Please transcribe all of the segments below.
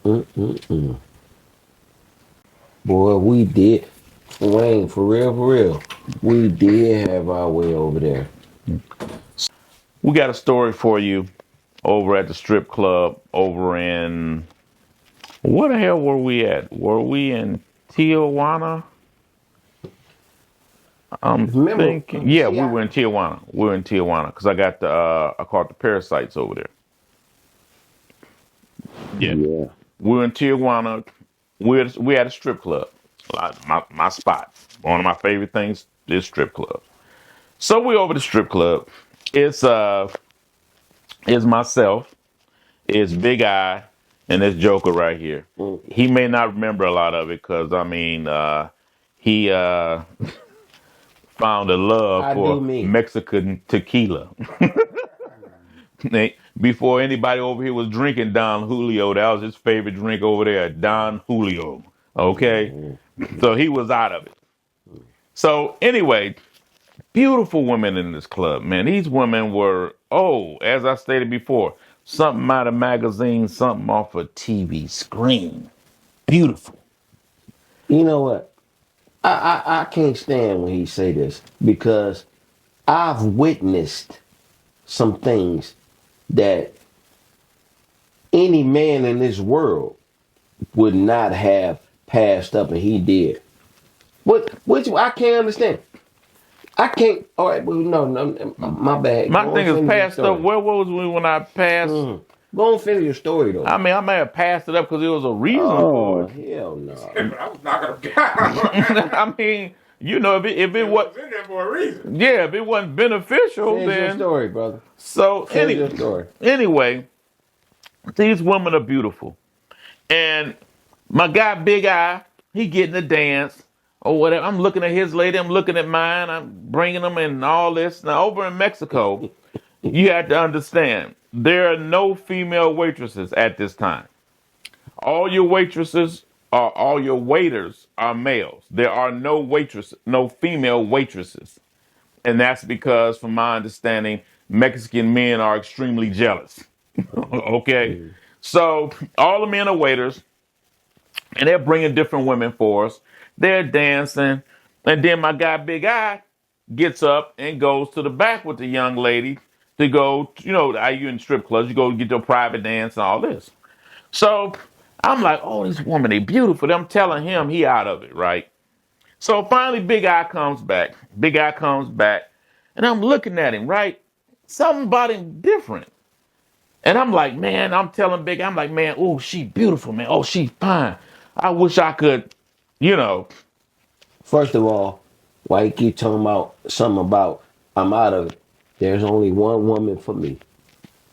Mm-mm-mm. Boy, we did. Wayne, for real, for real. We did have our way over there. We got a story for you over at the strip club over in where the hell were we at? Were we in Tijuana? I'm Remember, thinking. Yeah, see, we were in Tijuana. We were in Tijuana because I caught the parasites over there. Yeah, yeah. we were in Tijuana. We had a strip club. My spot. One of my favorite things is strip club. So we over the strip club. It's it's myself, it's Big Eye, and this Joker right here. Mm. He may not remember a lot of it because I mean he found a love I do for me. Mexican tequila. Before anybody over here was drinking Don Julio, that was his favorite drink over there, Don Julio. Okay, Mhm. so he was out of it. So anyway, beautiful women in this club, man. These women were, oh, as I stated before, something out of magazine, something off a TV screen. Beautiful. You know what? I can't stand when he say this because I've witnessed some things that any man in this world would not have passed up, and he did. What? Which I can't understand. I can't. All right, well, no, my bad. My Go on, thing is finish your passed up. story. Where was we when I passed? Mm. Go on, finish your story though. I mean, I may have passed it up because there was a reason for Oh it. hell no! But I was knocking them down. I mean, you know, if it It was, was in there for a reason. yeah, if it wasn't beneficial, Finish your then story, brother. so Finish your story. anyway, these women are beautiful. And my guy, Big Eye, he getting the dance or whatever. I'm looking at his lady. I'm looking at mine. I'm bringing them and all this. Now, over in Mexico, you have to understand there are no female waitresses at this time. All your waitresses are all your waiters are males. There are no waitresses, no female waitresses. And that's because, from my understanding, Mexican men are extremely jealous. Okay. Mm. So all the men are waiters and they're bringing different women for us. They're dancing, and then my guy Big Eye gets up and goes to the back with the young lady to go. You know, are you in strip clubs? You go get your private dance and all this. So I'm like, oh, this woman, they beautiful. I'm telling him he out of it, right? So finally, Big Eye comes back. Big Eye comes back, and I'm looking at him, right? Something about him different. And I'm like, man, I'm telling Big, I'm like, man, oh, she beautiful, man. Oh, she fine. I wish I could, you know, First of all, why you keep talking about something about I'm out of it? There's only one woman for me.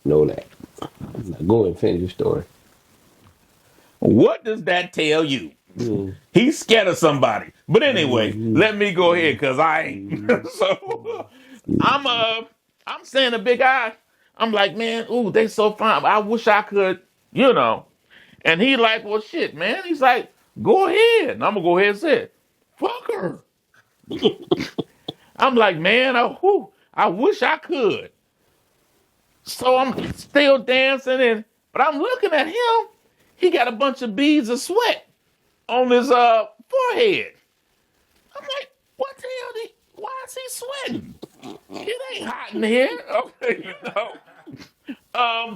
Know that. Now go ahead and finish your story. what does that tell you? Mm. He's scared of somebody. But anyway, Mm. let me go ahead because I ain't. Mm. So I'm saying to Big Eye, I'm like, man, ooh, they so fine. I wish I could, you know. And he like, well, shit, man. He's like, go ahead. And I'm gonna go ahead and say, it. Fuck her. I'm like, man, I wish I could. So I'm still dancing, and but I'm looking at him. He got a bunch of beads of sweat on his forehead. I'm like, what the hell? Why is he sweating? It ain't hot in here. Okay, you know.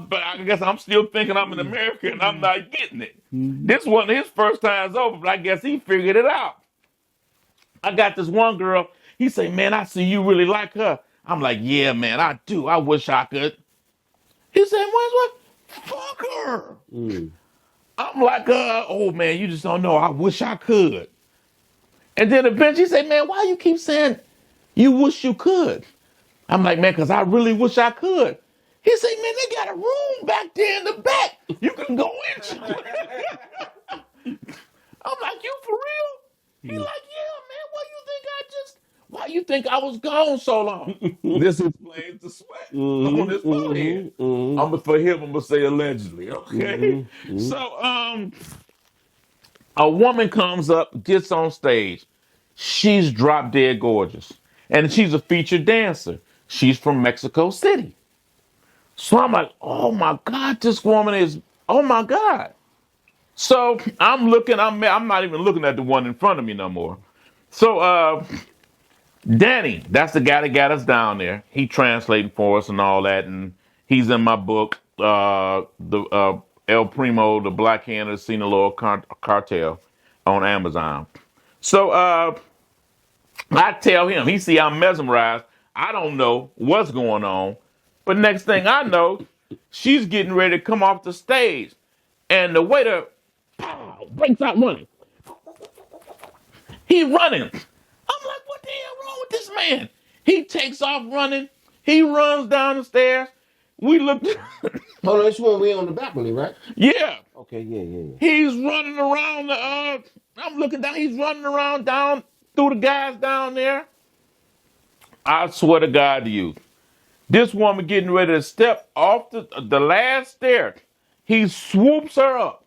But I guess I'm still thinking I'm in America and I'm not getting it. This wasn't his first time's over, but I guess he figured it out. I got this one girl. He say, man, I see you really like her. I'm like, yeah, man, I do. I wish I could. He said, what's what? Fuck her. Mm. I'm like, oh man, you just don't know. I wish I could. And then eventually he said, man, why you keep saying you wish you could? I'm like, man, because I really wish I could. He said, man, they got a room back there in the back. You can go into it. I'm like, you for real? He like, yeah, man, why you think I was gone so long? This explains the sweat on his Mm-hmm, forehead. mm-hmm, For him, I'm gonna say allegedly, okay? mm-hmm, So a woman comes up, gets on stage. She's drop dead gorgeous. And she's a featured dancer. She's from Mexico City. So I'm like, oh my God, this woman is, oh my God. So I'm looking. I'm not even looking at the one in front of me no more. So Danny, that's the guy that got us down there. He translating for us and all that, and he's in my book, the El Primo, the Black Hand of the Sinaloa Cartel, on Amazon. So I tell him, he see I'm mesmerized. I don't know what's going on, but next thing I know, she's getting ready to come off the stage, and the waiter breaks out running. He running. I'm like, what the hell wrong with this man? He takes off running. He runs down the stairs. We looked. Hold on, this one we on the balcony, right? Yeah. Okay, yeah. He's running around the. I'm looking down. He's running around down through the guys down there. I swear to God to you, this woman getting ready to step off the last stair. He swoops her up,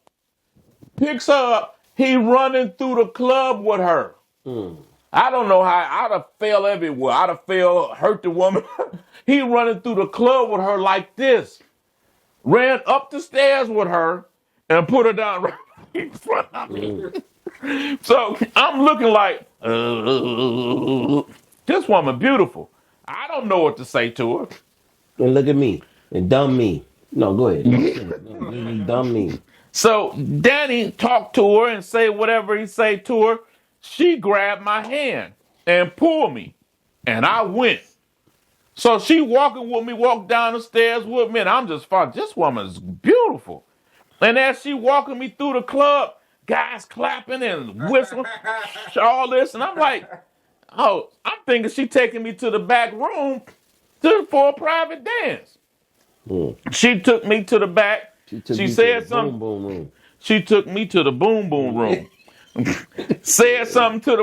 picks her up. He running through the club with her. I don't know how. I'd have fell everywhere. I'd have fell, hurt the woman. He running through the club with her like this. Ran up the stairs with her and put her down right in front of me. So I'm looking like, this woman beautiful. I don't know what to say to her. And look at me. And dumb me. No, go ahead. No, dumb me. So Danny talked to her and say whatever he say to her. She grabbed my hand and pulled me. And I went. So she walking with me, walked down the stairs with me, and I'm just thought, this woman's beautiful. And as she walking me through the club, guys clapping and whistling, all this, and I'm like, oh, I'm thinking she taking me to the back room for a private dance. She took me to the back. She said something. Boom room. She took me to the boom room. Said something to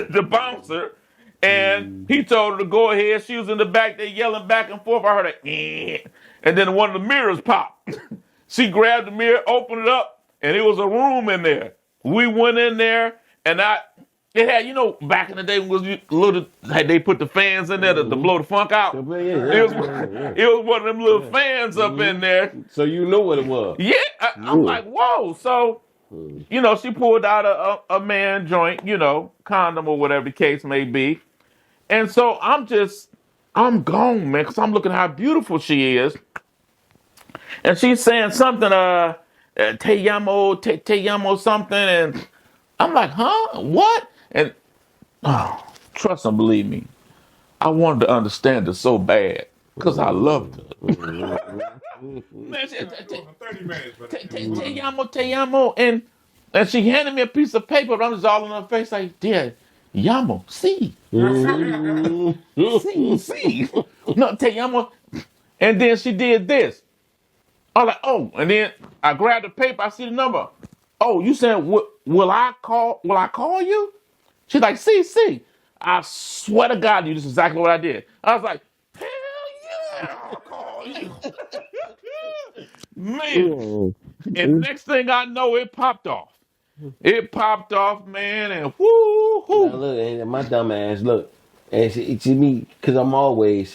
the bouncer. And he told her to go ahead. She was in the back there yelling back and forth. I heard a and then one of the mirrors popped. She grabbed the mirror, opened it up, and it was a room in there. We went in there, and it had, back in the day, they put the fans in there to blow the funk out. It was one of them little fans up in there. So you know what it was. Yeah, I'm like, whoa. So, she pulled out a man joint, condom or whatever the case may be. And so I'm gone, man, because I'm looking how beautiful she is. And she's saying something, te llamo something. And I'm like, huh? What? And trust and believe me, I wanted to understand her so bad because I loved her. Man, te llamo. And she handed me a piece of paper, but I'm just all in her face like, dear, llamo, sí. Sí. No, te llamo. And then she did this. I'm like, oh, and then I grabbed the paper, I see the number. Oh, you said, will I call you? She's like, see. I swear to God, this is exactly what I did. I was like, hell yeah, I'll call you. Man. And next thing I know, it popped off. It popped off, man, and whoo. Now look, and my dumb ass, look. And to me, because I'm going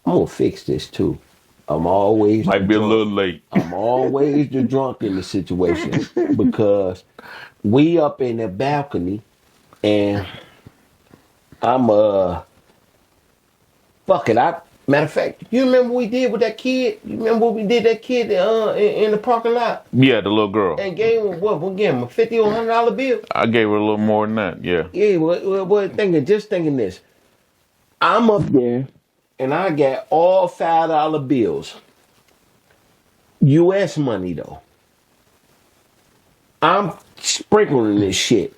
to fix this too. I'm always might be drunk. A little late. I'm always the drunk in the situation because we up in the balcony and I'm fuck it. Matter of fact, you remember what we did with that kid? You remember what we did that kid in the parking lot? Yeah, the little girl. And gave him what gave him a $50 or $100 bill? I gave her a little more than that, yeah. Yeah, well thinking this. I'm up there and I got all $5 bills. US money though. I'm sprinkling this shit.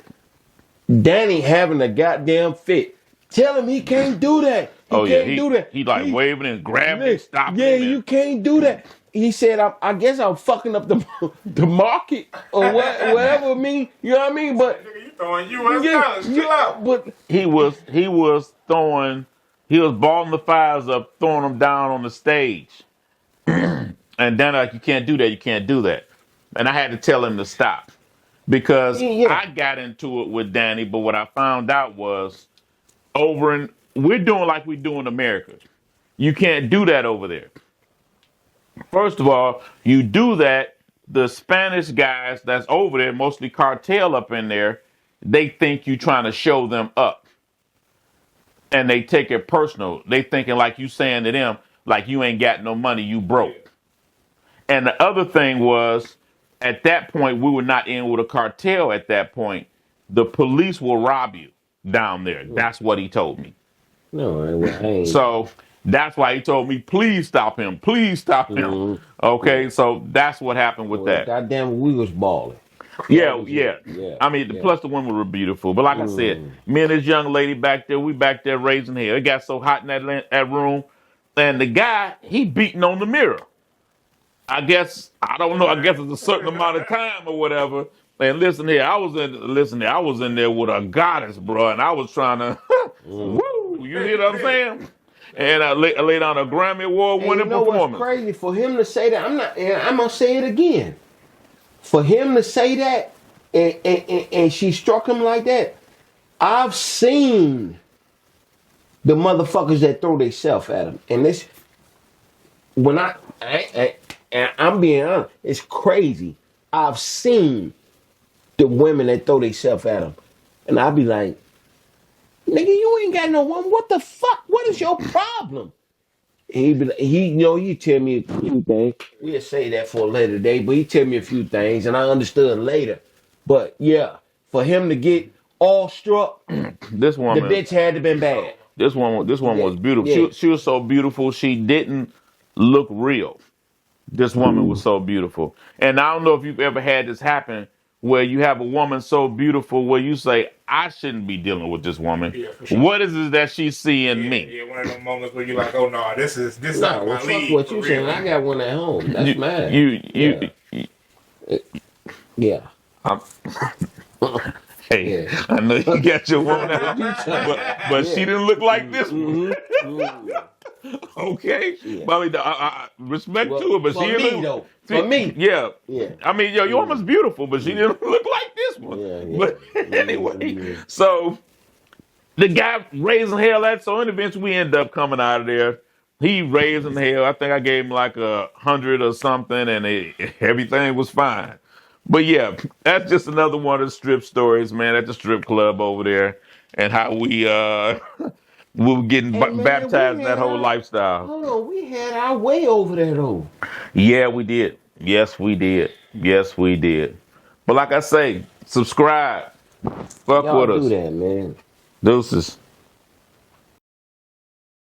Danny having a goddamn fit. Tell him he can't do that. He can't do that. He like waving and grabbing and stopping. Yeah, you can't do that. He said, I guess I'm fucking up the market or whatever it mean. You know what I mean? But you throwing US dollars. Chill out. But he was balling the fires up, throwing them down on the stage. And then like, you can't do that. And I had to tell him to stop. Because I got into it with Danny, but what I found out was we're doing like we do in America. You can't do that over there. First of all, you do that the Spanish guys that's over there, mostly cartel up in there, they think you trying to show them up, and they take it personal. They thinking like you saying to them, like you ain't got no money, you broke. And the other thing was, at that point, we were not in with a cartel. At that point, the police will rob you down there. That's what he told me. No, I ain't. So that's why he told me, please stop him. Please stop him. Mhm. Okay, so that's what happened with that. Goddamn, we was balling. Yeah. Yeah. I mean, plus the women were beautiful. But like I said, me and this young lady back there, we back there raising hell. It got so hot in that room. And the guy, he beating on the mirror. I guess, I don't know, I guess it's a certain amount of time or whatever. And listen here, I was in there with a goddess, bro, and I was trying to, woo, you hear what I'm saying? And I laid on a Grammy Award winning performance. What's crazy for him to say that? I'm gonna say it again. For him to say that, and she struck him like that. I've seen the motherfuckers that throw themselves at him, and this when I'm being honest, it's crazy. I've seen the women that throw themselves at him, and I'll be like, nigga, you ain't got no woman. What the fuck? What is your problem? He tell me a few things. We'll say that for a later day, but he tell me a few things, and I understood later. But yeah, for him to get all struck, this woman, the bitch had to been bad. This one was beautiful. Yeah. She was so beautiful. She didn't look real. This woman was so beautiful. And I don't know if you've ever had this happen where you have a woman so beautiful where you say, I shouldn't be dealing with this woman. Yeah, sure. What is it that she see in me? Yeah, one of those moments where you're like, oh no, this not my league. What you saying? I got one at home. That's mine. Yeah. Hey, yeah. I know you got your woman out, but she didn't look like this one. Okay, yeah. But I mean, I respect to her, but she didn't look. For me, yeah. I mean, your woman's beautiful, but she didn't look like this one. But anyway, so the guy raising hell at. So in eventually we end up coming out of there. He raising hell. I think I gave him like 100 or something, and everything was fine. But yeah, that's just another one of the strip stories, man, at the strip club over there, and how we were getting baptized in that whole lifestyle. Hold on, we had our way over there though. Yeah, we did. Yes, we did. Yes, we did. But like I say, subscribe. Fuck with us. Do that, man. Deuces.